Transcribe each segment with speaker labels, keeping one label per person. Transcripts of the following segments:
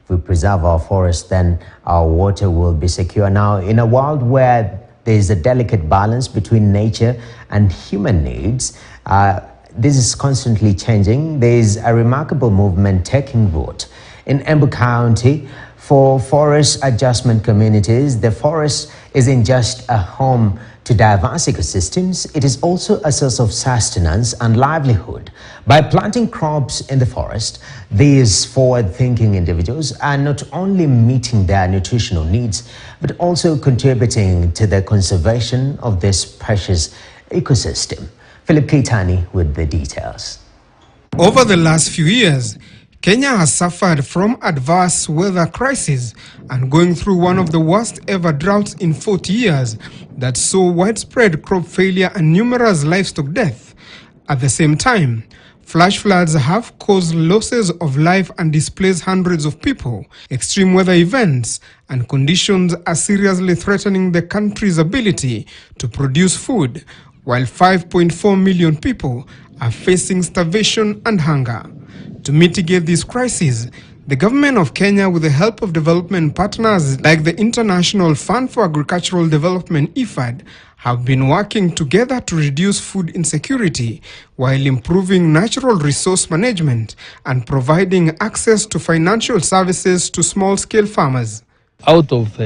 Speaker 1: If we preserve our forests, then our water will be secure. Now, in a world where there is a delicate balance between nature and human needs, this is constantly changing. There is a remarkable movement taking root. In Embu County, for forest adjustment communities, the forest isn't just a home to diverse ecosystems, it is also a source of sustenance and livelihood. By planting crops in the forest, these forward-thinking individuals are not only meeting their nutritional needs, but also contributing to the conservation of this precious ecosystem. Philip Keitani with the details.
Speaker 2: Over the last few years, Kenya has suffered from adverse weather crisis and going through one of the worst ever droughts in 40 years that saw widespread crop failure and numerous livestock deaths. At the same time, flash floods have caused losses of life and displaced hundreds of people. Extreme weather events and conditions are seriously threatening the country's ability to produce food, while 5.4 million people are facing starvation and hunger. To mitigate this crisis, the government of Kenya, with the help of development partners like the International Fund for Agricultural Development, IFAD, have been working together to reduce food insecurity while improving natural resource management and providing access to financial services to small-scale farmers.
Speaker 3: Out of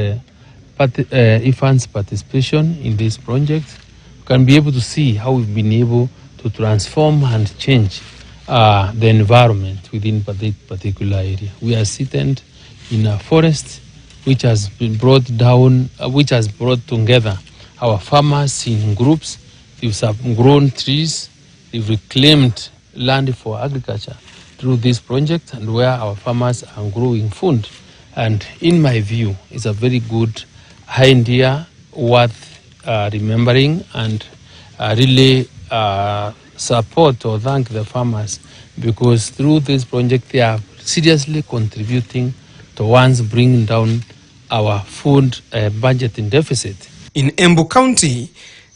Speaker 3: IFAD's participation in this project, we can be able to see how we've been able to transform and change the environment within that particular area. We are seated in a forest which has been brought together our farmers in groups. They've grown trees, they've reclaimed land for agriculture through this project, and where our farmers are growing food. And in my view, it's a very good idea worth remembering, and really support or thank the farmers, because through this project they are seriously contributing towards bringing down our food budgeting deficit.
Speaker 2: In Embu County,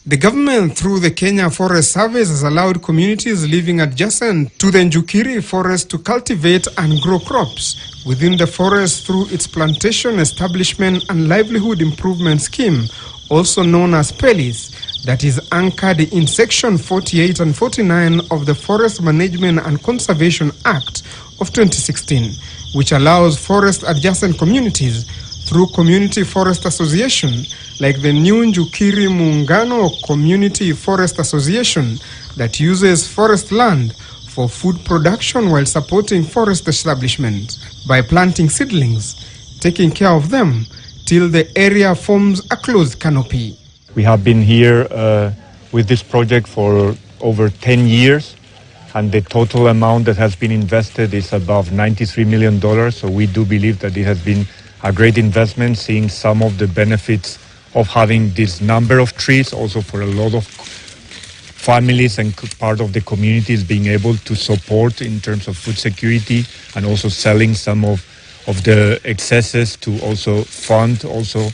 Speaker 2: the government through the Kenya Forest Service has allowed communities living adjacent to the Njukiri forest to cultivate and grow crops within the forest through its plantation establishment and livelihood improvement scheme, also known as PELIS, that is anchored in Section 48 and 49 of the Forest Management and Conservation Act of 2016, which allows forest adjacent communities through Community Forest Association, like the new Njukiri Muungano Community Forest Association, that uses forest land for food production while supporting forest establishment by planting seedlings, taking care of them till the area forms a closed canopy.
Speaker 4: We have been here with this project for over 10 years, and the total amount that has been invested is above $93 million. So we do believe that it has been a great investment, seeing some of the benefits of having this number of trees, also for a lot of families and part of the communities being able to support in terms of food security, and also selling some of the excesses to also fund also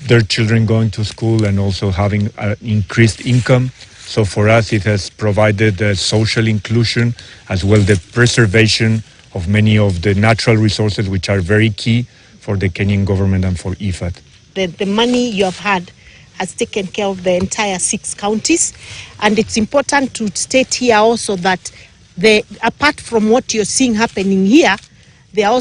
Speaker 4: their children going to school and also having an increased income. So for us, it has provided social inclusion as well the preservation of many of the natural resources, which are very key for the Kenyan government and for IFAD.
Speaker 5: The money you have had has taken care of the entire 6 counties, and it's important to state here also that apart from what you're seeing happening here, they have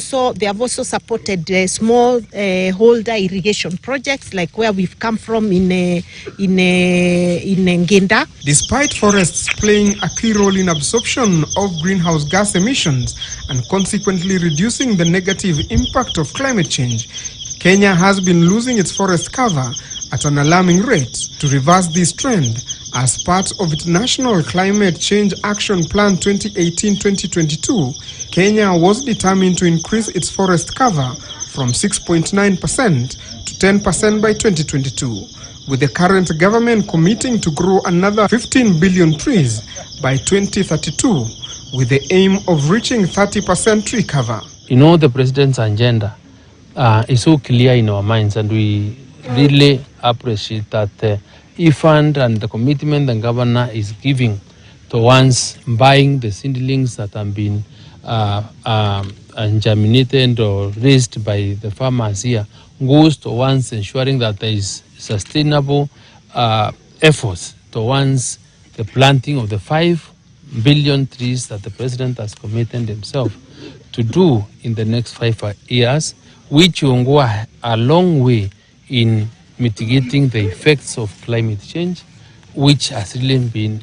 Speaker 5: also supported small holder irrigation projects, like where we've come from in Ngenda.
Speaker 2: Despite forests playing a key role in absorption of greenhouse gas emissions and consequently reducing the negative impact of climate change, Kenya has been losing its forest cover at an alarming rate. To reverse this trend, as part of its National Climate Change Action Plan 2018-2022, Kenya was determined to increase its forest cover from 6.9% to 10% by 2022, with the current government committing to grow another 15 billion trees by 2032, with the aim of reaching 30% tree cover.
Speaker 3: You know, the president's agenda is so clear in our minds, and we really appreciate that IFAD and the commitment the governor is giving towards buying the seedlings that have been and germinated or raised by the farmers here goes towards ensuring that there is sustainable efforts towards the planting of the 5 billion trees that the president has committed himself to do in the next 5 years, which will go a long way in mitigating the effects of climate change, which has really been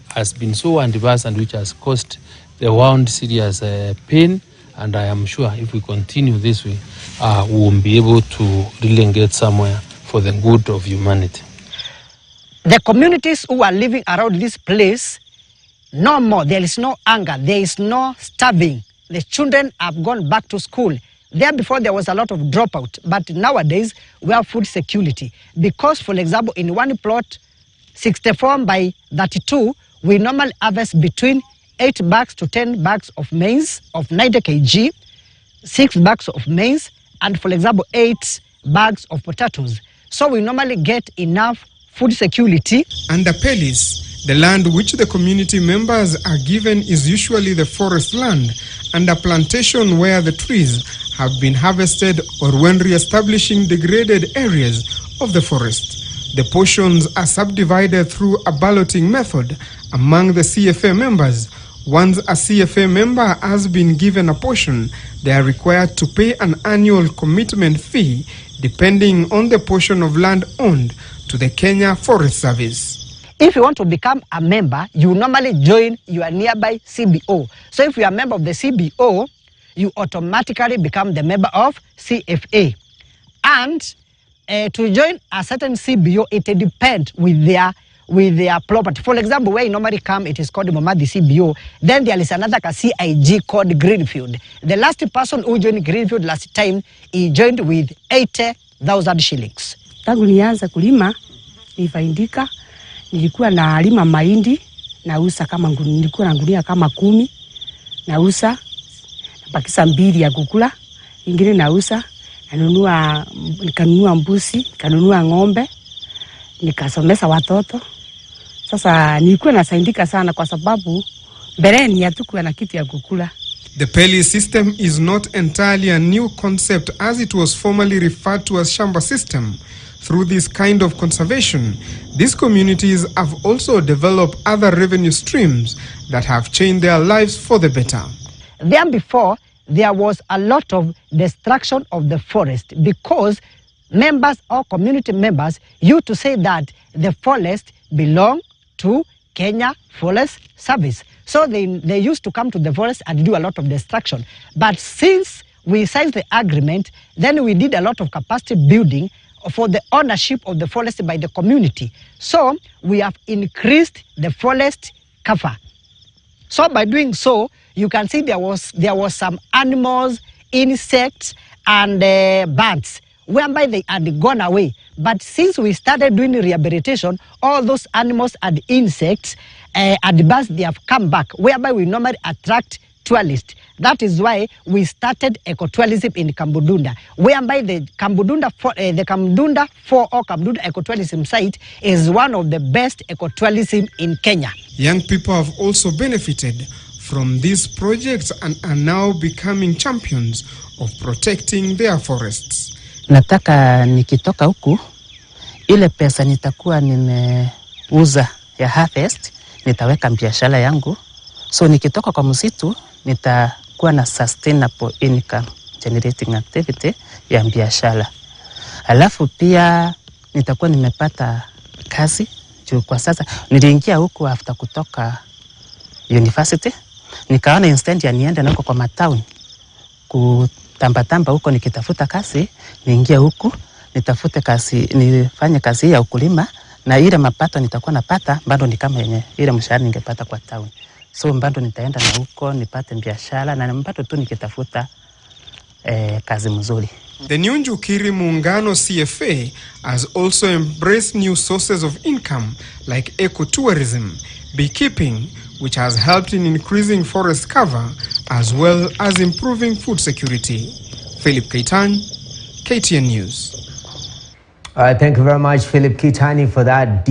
Speaker 3: so adverse and which has caused the world serious pain. And I am sure if we continue this way, we will be able to really get somewhere for the good of humanity.
Speaker 6: The communities who are living around this place, no more, there is no anger, there is no starving. The children have gone back to school. There before there was a lot of dropout, but nowadays we have food security. Because, for example, in one plot, 64 by 32, we normally harvest between 8 bags to 10 bags of maize of 90 kg, 6 bags of maize, and for example, 8 bags of potatoes. So we normally get enough food security.
Speaker 2: Under PELIS, the land which the community members are given is usually the forest land and a plantation where the trees have been harvested or when re-establishing degraded areas of the forest. The portions are subdivided through a balloting method among the CFA members. Once a CFA member has been given a portion, they are required to pay an annual commitment fee depending on the portion of land owned to the Kenya Forest Service.
Speaker 6: If you want to become a member, you normally join your nearby CBO. So if you are a member of the CBO, you automatically become the member of CFA. And to join a certain CBO, it depends with their property. For example, where you normally come, it is called Momadi CBO. Then there is another CIG called Greenfield. The last person who joined Greenfield last time, he joined with 80,000 shillings.
Speaker 7: Tangu nianza kulima, nifaidika. Nilikuwa na lima mahindi, nauza kama nilikuwa na gunia kama 10, nauza, napakisa 2 ya kukula, ingine nauza, nikanunua mbuzi, nikanunua ng'ombe, nikasomesha watoto. Sasa nilikuwa nasaidika sana kwa sababu mbeleni hatukuwa na kitu ya kukula.
Speaker 2: The PELIS system is not entirely a new concept as it was formerly referred to as Shamba system. Through this kind of conservation, these communities have also developed other revenue streams that have changed their lives for the better.
Speaker 6: Then before, there was a lot of destruction of the forest because members or community members used to say that the forest belonged to Kenya Forest Service. So they used to come to the forest and do a lot of destruction. But since we signed the agreement, then we did a lot of capacity building for the ownership of the forest by the community. So we have increased the forest cover. So by doing so, you can see there was some animals, insects, and birds, whereby they had gone away. But since we started doing rehabilitation, all those animals and insects and birds, they have come back, whereby we normally attract tourists. That is why we started ecotourism in Kambudunda, whereby the Kambudunda 4 or Kambudunda ecotourism site is one of the best ecotourism in Kenya.
Speaker 2: Young people have also benefited from these projects and are now becoming champions of protecting their forests.
Speaker 7: Nataka nikitoka huku, ile pesa nitakuwa nimeuza ya harvest, nitaweka biashara yangu. So nikitoka kwa msitu, nitakuwa na sustainable income generating activity ya biashara. Alafu pia nitakuwa nimepata kazi juu kwa sasa. Niliingia huku after kutoka university. Nikaona instead ya niende nako kwa matown kutamba huko nikitafuta kazi, niingia huku nitafute kazi, nifanye kazi ya ukulima na ile mapato nitakuwa napata bado ni kama yenye ile mshahara ningepata kwa town. So bado nitaenda na huko nipate biashara na bado tu nikitafuta kazi mzuri.
Speaker 2: The New Njukiri Muungano CFA has also embraced new sources of income like ecotourism, beekeeping, which has helped in increasing forest cover as well as improving food security. Philip Keitany, KTN News.
Speaker 1: Thank you very much, Philip Keitany, for that.